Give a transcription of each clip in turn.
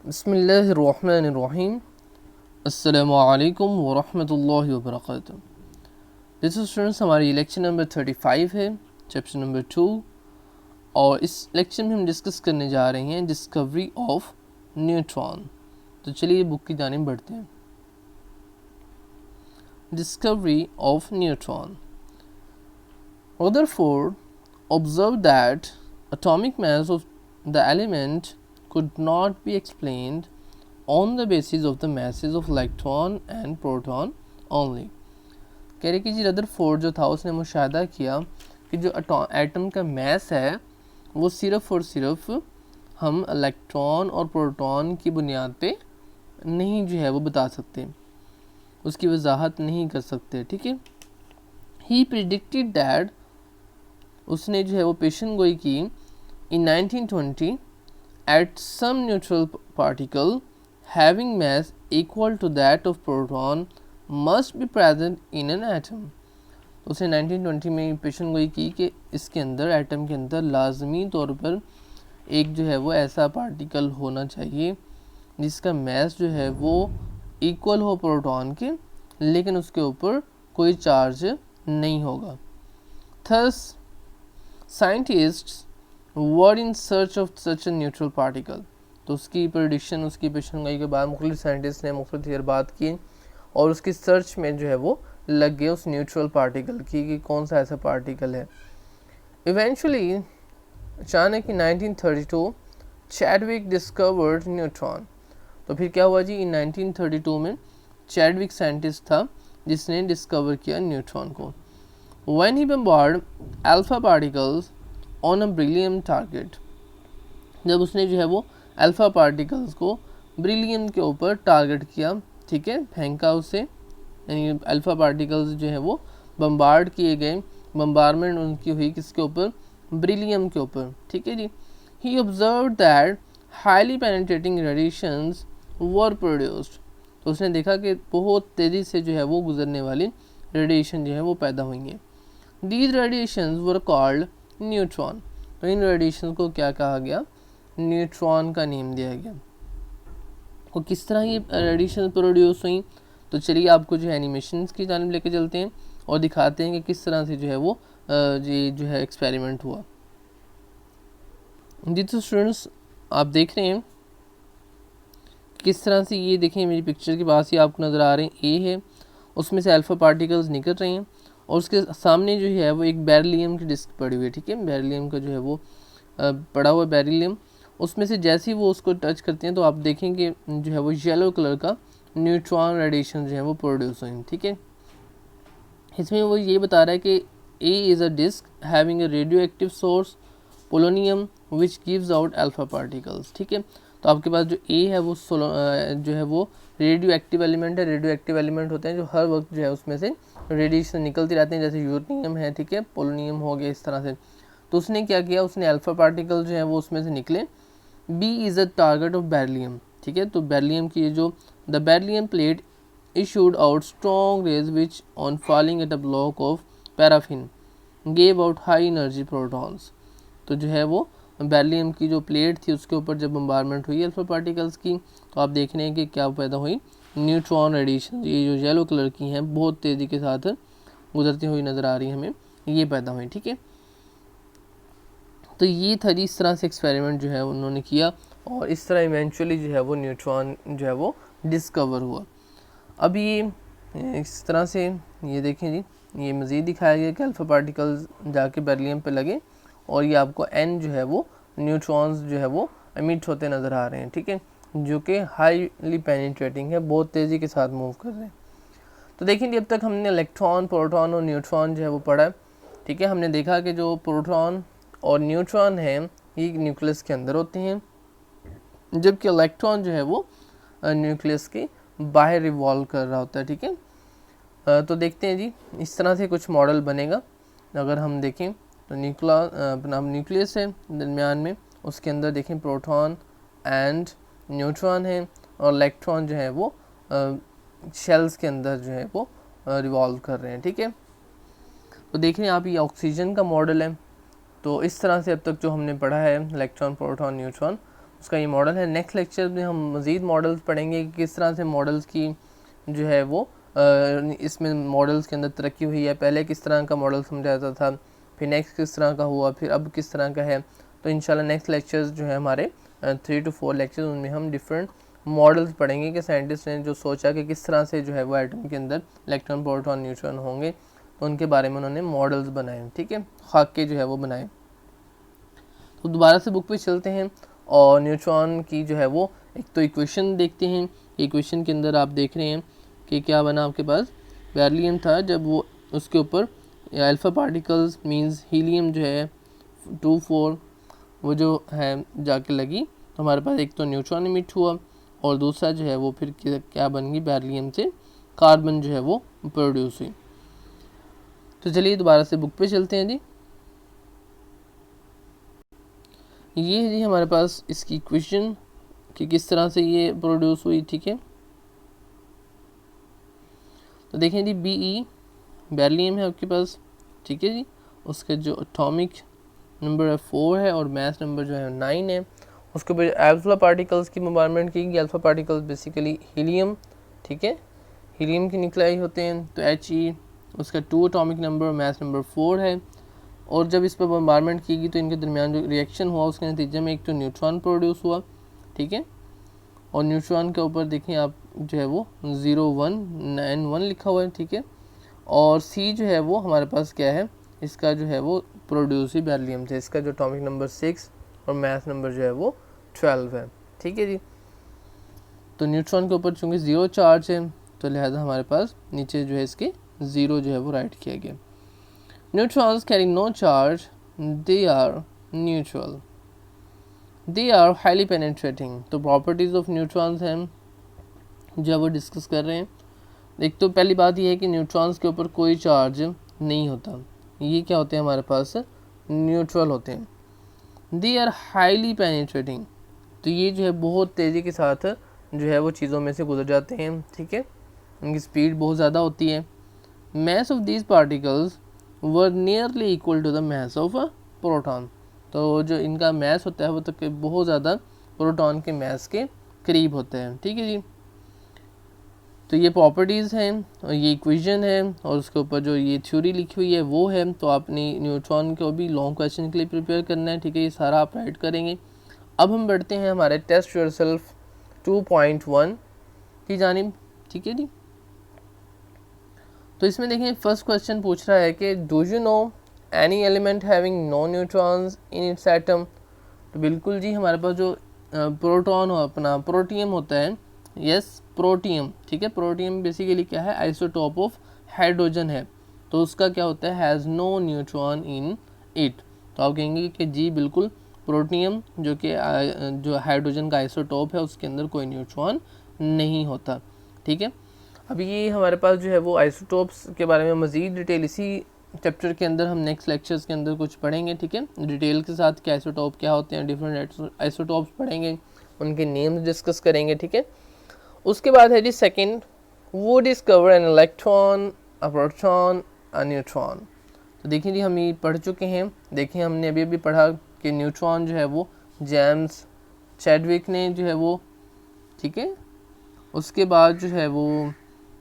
बिस्मिल्लाहिर्रहमानिर्रहीम। अस्सलामुअलैकुम वरहमतुल्लाहि वबरकातुहू। दिस स्टूडेंट्स हमारी लेक्चर नंबर 35 है, चैप्टर नंबर 2, और इस लेक्चर में हम डिस्कस करने जा रहे हैं डिस्कवरी ऑफ न्यूट्रॉन। तो चलिए बुक की जानिब बढ़ते हैं। Discovery of neutron. Rutherford observed that atomic mass of the element could not be explained on the basis of the masses of electron and proton only। कह रहे कि जी रदरफोर्ड जो था उसने मुशाहिदा किया कि जो एटम का मैस है वो सिर्फ़ और सिर्फ हम इलेक्ट्रॉन और प्रोटॉन की बुनियाद पे नहीं जो है वो बता सकते, उसकी वजाहत नहीं कर सकते। ठीक है, ही प्रिडिक्टेड दैट, उसने जो है वो पेशन गोई की in 1920 at some neutral particle having mass equal to that of proton must be present in an atom. उसने 1920 में पेशन गोई की कि इसके अंदर, एटम के अंदर लाजमी तौर पर एक जो है वो ऐसा पार्टिकल होना चाहिए जिसका मास जो है वो इक्वल हो प्रोटॉन के, लेकिन उसके ऊपर कोई चार्ज नहीं होगा। Thus scientists were in search of such a neutral particle. तो उसकी प्रेडिक्शन, उसकी पेशनगोई के बाद मुख्तलिफ साइंटिस्ट ने मुख्तलिफ तजर्बात किए और उसकी सर्च में जो है वो लग गए उस न्यूट्रल पार्टिकल की कि कौन सा ऐसा पार्टिकल है। इवेंचुअली अचानक ही 1932 चैडविक डिस्कवर्ड न्यूट्रॉन। तो फिर क्या हुआ जी, इन 1932 में चैडविक साइंटिस्ट था जिसने डिस्कवर किया न्यूट्रॉन को। When he bombarded alpha particles on a beryllium target, जब उसने जो है वो अल्फ़ा पार्टिकल्स को ब्रिलियम के ऊपर टारगेट किया, ठीक है, फेंका उसे, यानी अल्फ़ा पार्टिकल्स जो है वो बम्बार्ड किए गए, बम्बारमेंट उनकी हुई किसके ऊपर, ब्रिलियम के ऊपर। ठीक है जी। He observed that highly penetrating radiations were produced. तो उसने देखा कि बहुत तेज़ी से जो है वो गुजरने वाली रेडिएशन जो है वो पैदा हुई हैं। These radiations were called neutron। तो इन रेडिएशन को क्या कहा गया, न्यूट्रॉन का नेम दिया गया। तो किस तरह ये रेडिएशन प्रोड्यूस हुई, तो चलिए आपको जो है एनिमेशन की जानिब लेके चलते हैं और दिखाते हैं कि किस तरह से जो है वो ये जो है एक्सपेरिमेंट हुआ। जी तो स्टूडेंट्स आप देख रहे हैं किस तरह से, ये देखें मेरी पिक्चर के पास ही आपको नज़र आ रहे हैं, ए है, उसमें से अल्फ़ा पार्टिकल्स निकल रहे हैं और उसके सामने जो है वो एक बेरिलियम की डिस्क पड़ी हुई है। ठीक है, बेरिलियम का जो है वो पड़ा हुआ बेरिलियम, उसमें से जैसे ही वो उसको टच करते हैं तो आप देखेंगे जो है वो येलो कलर का न्यूट्रॉन रेडिएशन जो है वो प्रोड्यूस हुई। ठीक है, इसमें वो ये बता रहा है कि A is a disc having a radio active source polonium which gives out alpha particles. ठीक है, तो आपके पास जो ए है वो जो है वो रेडियो एक्टिव एलिमेंट है। रेडियो एक्टिव एलिमेंट होते हैं जो हर वक्त जो है उसमें से रेडिएशन निकलती रहती हैं, जैसे यूरेनियम है, ठीक है, पोलोनियम हो गया, इस तरह से। तो उसने क्या किया, उसने अल्फ़ा पार्टिकल जो है वो उसमें से निकले। B is a target of beryllium. ठीक है, तो बेरिलियम की जो the beryllium plate issued out strong rays which on falling at a block of paraffin gave out high energy protons। तो जो है वो बेरिलियम की जो प्लेट थी उसके ऊपर जब बम्बारमेंट हुई अल्फ़ा पार्टिकल्स की, तो आप देख रहे हैं कि क्या पैदा हुई, न्यूट्रॉन रेडिएशन। ये जो येलो कलर की हैं बहुत तेज़ी के साथ गुजरती हुई नज़र आ रही है हमें, ये पैदा हुई। ठीक है, तो ये था जी, इस तरह से एक्सपेरिमेंट जो है उन्होंने किया और इस तरह इवेंचुअली जो है वो न्यूट्रॉन जो है वो डिस्कवर हुआ। अब ये इस तरह से ये देखें जी, ये मज़ीद दिखाया गया कि अल्फ़ा पार्टिकल्स जाके बेरिलियम पे लगे और ये आपको एन जो है वो न्यूट्रॉन्स जो है वो एमिट होते नज़र आ रहे हैं। ठीक है, जो कि हाईली पेनिट्रेटिंग है, बहुत तेज़ी के साथ मूव कर रहे हैं। तो देखेंगे अब तक हमने इलेक्ट्रॉन, प्रोटॉन और न्यूट्रॉन जो है वो पढ़ा है। ठीक है, हमने देखा कि जो प्रोटॉन और न्यूट्रॉन हैं ये न्यूक्लियस के अंदर होते हैं, जबकि इलेक्ट्रॉन जो है वो न्यूक्लियस के बाहर रिवॉल्व कर रहा होता है। ठीक है, तो देखते हैं जी, इस तरह से कुछ मॉडल बनेगा। अगर हम देखें तो अपना न्यूक्लियस है दरमियान में, उसके अंदर देखें प्रोटॉन एंड न्यूट्रॉन है और इलेक्ट्रॉन जो है वो शेल्स के अंदर जो है वो रिवॉल्व कर रहे हैं। ठीक है, तो देख रहे हैं आप, ये ऑक्सीजन का मॉडल है। तो इस तरह से अब तक जो हमने पढ़ा है इलेक्ट्रॉन, प्रोटॉन, न्यूट्रॉन, उसका ये मॉडल है। नेक्स्ट लेक्चर में हम मज़ीद मॉडल्स पढ़ेंगे कि किस तरह से मॉडल्स की जो है वो इसमें मॉडल्स के अंदर तरक्की हुई है। पहले किस तरह का मॉडल समझाता था, फिर नेक्स्ट किस तरह का हुआ, फिर अब किस तरह का है। तो इंशाल्लाह नेक्स्ट लेक्चर्स जो है हमारे 3 to 4 लेक्चर्स, उनमें हम डिफरेंट मॉडल्स पढ़ेंगे कि साइंटिस्ट ने जो सोचा कि किस तरह से जो है वो एटम के अंदर इलेक्ट्रॉन, प्रोटॉन, न्यूट्रॉन होंगे, तो उनके बारे में उन्होंने मॉडल्स बनाए, ठीक है, खाके जो है वो बनाए। तो दोबारा से बुक पे चलते हैं और न्यूट्रॉन की जो है वो एक तो इक्वेशन देखते हैं। इक्वेशन के अंदर आप देख रहे हैं कि क्या बना आपके पास, बेरिलियम था, जब वो उसके ऊपर अल्फ़ा पार्टिकल्स मींस हीलियम जो है 2 4 वो जो है जाके लगी, तो हमारे पास एक तो न्यूट्रॉन इमिट हुआ और दूसरा जो है वो फिर क्या बन गई, बेरिलियम से कार्बन जो है वो प्रोड्यूस हुई। तो चलिए दोबारा से बुक पे चलते हैं जी। ये जी हमारे पास इसकी इक्वेशन कि किस तरह से ये प्रोड्यूस हुई, ठीक है। तो देखें जी, BE बेरिलियम है आपके पास, ठीक है जी, उसका जो एटॉमिक नंबर है 4 है और मास नंबर जो है 9 है। उसके ऊपर अल्फा पार्टिकल्स की बॉम्बार्डमेंट की गई। अल्फा पार्टिकल्स बेसिकली हीलियम, ठीक है, हीलियम के न्यूक्लियाई होते हैं। तो He उसका 2 एटॉमिक नंबर और मास नंबर 4 है। और जब इस पर बॉम्बार्डमेंट की गई तो इनके दरमियान जो रिएक्शन हुआ उसके नतीजे में एक तो न्यूट्रॉन प्रोड्यूस हुआ, ठीक है। और न्यूट्रॉन के ऊपर देखें आप जो है वो 0 1 9 1 लिखा हुआ है, ठीक है। और C जो है वो हमारे पास क्या है, इसका जो है वो प्रोड्यूस ही बेरिलियम से। इसका जो एटॉमिक नंबर 6 और मास नंबर जो है वो 12 है, ठीक है जी। तो न्यूट्रॉन के ऊपर चूँकि 0 चार्ज है तो लिहाजा हमारे पास नीचे जो है इसके 0 जो है वो राइट किया गया। Neutrons carry no charge, they are neutral, they are highly penetrating. तो प्रॉपर्टीज़ ऑफ न्यूट्रॉन्स हैं जो वो डिस्कस कर रहे हैं। एक तो पहली बात यह है कि न्यूट्रॉन्स के ऊपर कोई चार्ज नहीं होता, ये क्या होते हैं हमारे पास, न्यूट्रल होते हैं। दे आर हाईली पेनिट्रेटिंग, तो ये जो है बहुत तेज़ी के साथ जो है वो चीज़ों में से गुजर जाते हैं, ठीक है, उनकी स्पीड बहुत ज़्यादा होती है। Mass of these particles were nearly equal to the mass of proton. तो जो इनका मास होता है वो तो बहुत ज़्यादा प्रोटॉन के मास के करीब होते हैं, ठीक है जी। तो ये प्रॉपर्टीज़ हैं और ये इक्वेशन है और उसके ऊपर जो ये थ्योरी लिखी हुई है वो है। तो आपने न्यूट्रॉन को भी लॉन्ग क्वेश्चन के लिए प्रिपेयर करना है, ठीक है, ये सारा आप राइट करेंगे। अब हम बढ़ते हैं हमारे टेस्ट योरसेल्फ 2.1 की जानिब, ठीक है जी। तो इसमें देखें फर्स्ट क्वेश्चन पूछ रहा है कि do you know any element having no neutrons in its atom. तो बिल्कुल जी, हमारे पास जो प्रोटॉन हो अपना प्रोटियम होता है, यस प्रोटियम, ठीक है। प्रोटियम बेसिकली क्या है, आइसोटॉप ऑफ हाइड्रोजन है, तो उसका क्या होता है, has no neutron in it. तो आप कहेंगे कि जी बिल्कुल, प्रोटियम जो कि जो हाइड्रोजन का आइसोटॉप है उसके अंदर कोई न्यूट्रॉन नहीं होता, ठीक है। अभी ये हमारे पास जो है वो आइसोटॉप्स के बारे में मज़ीद डिटेल इसी चैप्टर के अंदर हम नेक्स्ट लेक्चर्स के अंदर कुछ पढ़ेंगे, ठीक है, डिटेल के साथ कि आइसोटॉप क्या होते हैं, डिफरेंट आइसोटॉप्स पढ़ेंगे, उनके नेम्स डिस्कस करेंगे, ठीक है। उसके बाद है जी सेकंड, वो discover an electron, a proton, a neutron. तो देखिए जी, हम ये पढ़ चुके हैं, देखिए हमने अभी अभी पढ़ा कि न्यूट्रॉन जो है वो जेम्स चैडविक ने जो है वो, ठीक है। उसके बाद जो है वो,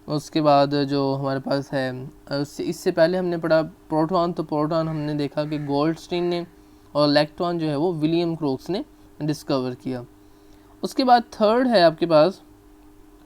उसके बाद जो हमारे पास है इससे पहले हमने पढ़ा प्रोटॉन। तो प्रोटॉन हमने देखा कि गोल्डस्टीन ने, और इलेक्ट्रॉन जो है वो विलियम क्रोक्स ने डिस्कवर किया। उसके बाद थर्ड है आपके पास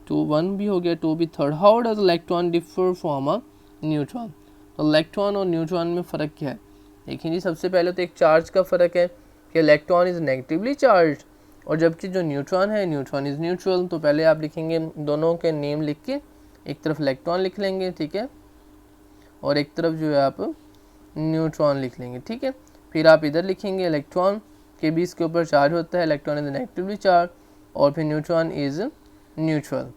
2 1 भी हो गया, 2 भी third, how does electron differ from a neutron. तो इलेक्ट्रॉन और न्यूट्रॉन में फ़र्क क्या है, देखिए जी। सबसे पहले तो एक चार्ज का फ़र्क है कि इलेक्ट्रॉन इज़ नेगेटिवली चार्ज और जबकि जो न्यूट्रॉन है, न्यूट्रॉन इज़ न्यूट्रल। तो पहले आप लिखेंगे दोनों के नेम लिख के, एक तरफ इलेक्ट्रॉन लिख लेंगे, ठीक है, और एक तरफ जो है आप न्यूट्रॉन लिख लेंगे, ठीक है। फिर आप इधर लिखेंगे इलेक्ट्रॉन के भी इसके ऊपर चार्ज होता है, इलेक्ट्रॉन इज़ नेगेटिवली चार्ज, और फिर न्यूट्रॉन इज़ न्यूट्रल।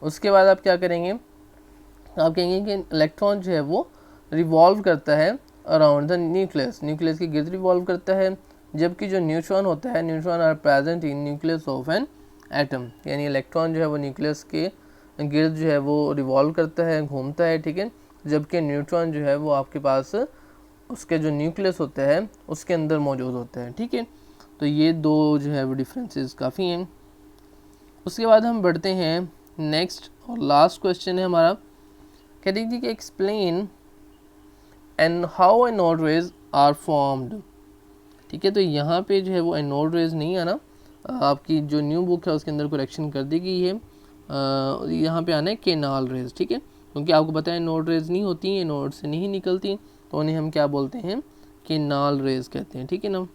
उसके बाद आप क्या करेंगे, आप कहेंगे कि इलेक्ट्रॉन जो है वो रिवॉल्व करता है अराउंड द न्यूक्लियस, न्यूक्लियस के गिर्द रिवॉल्व करता है, जबकि जो न्यूट्रॉन होता है, neutron are present in nucleus of an atom. यानी इलेक्ट्रॉन जो है वो न्यूक्लियस के गिर्द जो है वो रिवॉल्व करता है, घूमता है, ठीक है, जबकि न्यूट्रॉन जो है वो आपके पास उसके जो न्यूक्लियस होता है उसके अंदर मौजूद होता है, ठीक है। तो तो ये दो जो है वो डिफरेंसेस काफ़ी हैं। उसके बाद हम बढ़ते हैं नेक्स्ट और लास्ट क्वेश्चन है हमारा, कहते हैं कि explain and how anode rays are formed. ठीक है, तो यहाँ पे जो है वो एनोड रेज नहीं आना, आपकी जो न्यू बुक है उसके अंदर करेक्शन कर दी गई है, यहाँ पे आना है केनाल रेज। ठीक है, क्योंकि आपको पता है एनोड रेज नहीं होती, एनोड से नहीं निकलती, तो उन्हें हम क्या बोलते हैं, केनाल रेज कहते हैं। ठीक है ना।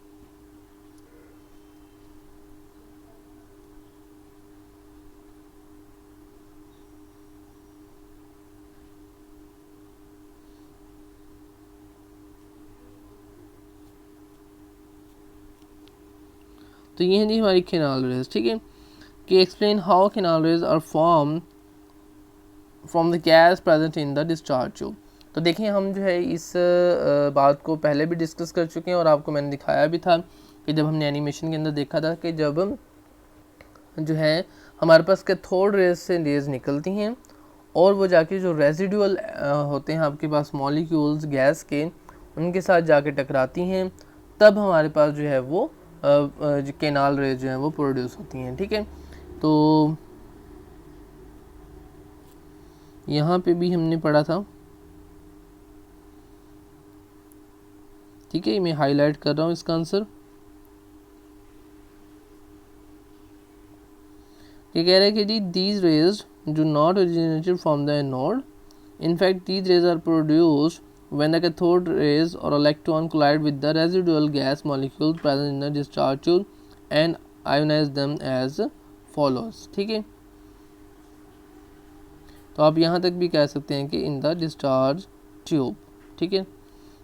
तो ये है जी हमारी केनाल रेज। ठीक है, कि explain how canal rays are form from the gas present in the discharge tube. तो देखिए हम जो है इस बात को पहले भी डिस्कस कर चुके हैं और आपको मैंने दिखाया भी था कि जब हमने एनिमेशन के अंदर देखा था कि जब जो है हमारे पास कैथोड रेज से रेज निकलती हैं और वो जाके जो रेजिडुअल होते हैं आपके पास मॉलिक्यूल्स गैस के, उनके साथ जाके टकराती हैं, तब हमारे पास जो है वो जो केनाल रेज जो है वो प्रोड्यूस होती हैं। ठीक है, तो यहाँ पे भी हमने पढ़ा था। ठीक है, मैं हाईलाइट कर रहा हूँ इसका आंसर। ये कह रहा है कि जी these rays do not originated from the anode, in fact these rays are produced when the cathode rays or electron collide with the residual gas molecules present in the discharge tube and ionize them as follows। ठीक है, तो आप यहाँ तक भी कह सकते हैं कि इन द डिस्चार्ज ट्यूब। ठीक है,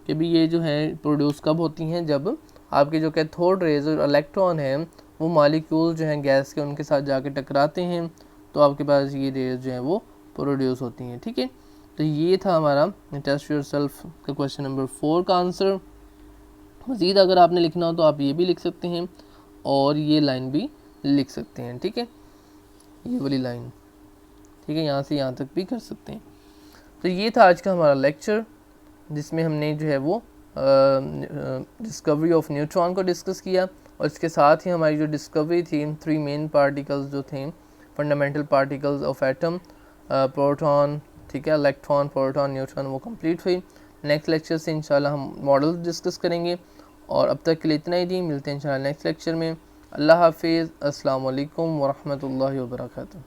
कि भी ये जो है प्रोड्यूस कब होती हैं, जब आपके जो कैथोड रेज और इलेक्ट्रॉन हैं वो मॉलिक्यूल जो हैं गैस के उनके साथ जाके टकराते हैं, तो आपके पास ये रेज जो हैं वो प्रोड्यूस होती हैं। ठीक है, तो ये था हमारा टेस्ट योरसेल्फ का क्वेश्चन नंबर 4 का आंसर। मज़ीद अगर आपने लिखना हो तो आप ये भी लिख सकते हैं और ये लाइन भी लिख सकते हैं। ठीक है, ये वाली लाइन, ठीक है, यहाँ से यहाँ तक भी कर सकते हैं। तो ये था आज का हमारा लेक्चर, जिसमें हमने जो है वो डिस्कवरी ऑफ न्यूट्रॉन को डिस्कस किया, और इसके साथ ही हमारी जो डिस्कवरी थी 3 मेन पार्टिकल्स जो थे, fundamental particles of atom, proton, ठीक है, इलेक्ट्रॉन, प्रोटॉन, न्यूट्रॉन, वो कंप्लीट हुई। नेक्स्ट लेक्चर से इंशाल्लाह हम मॉडल डिस्कस करेंगे, और अब तक के लिए इतना ही थी। मिलते हैं इंशाल्लाह नेक्स्ट लेक्चर में। अल्लाह हाफिज़। अस्सलाम वालेकुम व रहमतुल्लाहि व बरकातुहू।